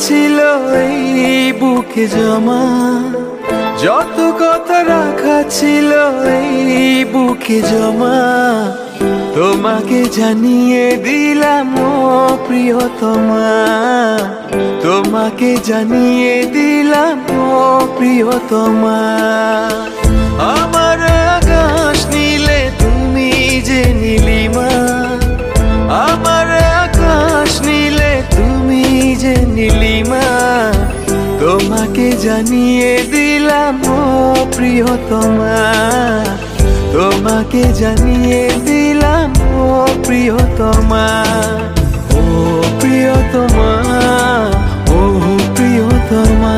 ছিল এই বুকে জমা, যত কথা রাখা ছিল এই বুকে জমা, তোমাকে জানিয়ে দিলাম ও প্রিয়তমা, তোমাকে জানিয়ে দিলাম ও প্রিয়তমা। আমার আকাশ নীলে তুমি যে নীলিমা, আমার আকাশ নীলে তুমি যে নীলিমা, তোমাকে জানিয়ে দিলাম ও প্রিয়তমা, তোমাকে জানিয়ে দিলাম ও প্রিয়তমা, ও প্রিয়তমা, ও প্রিয়তমা।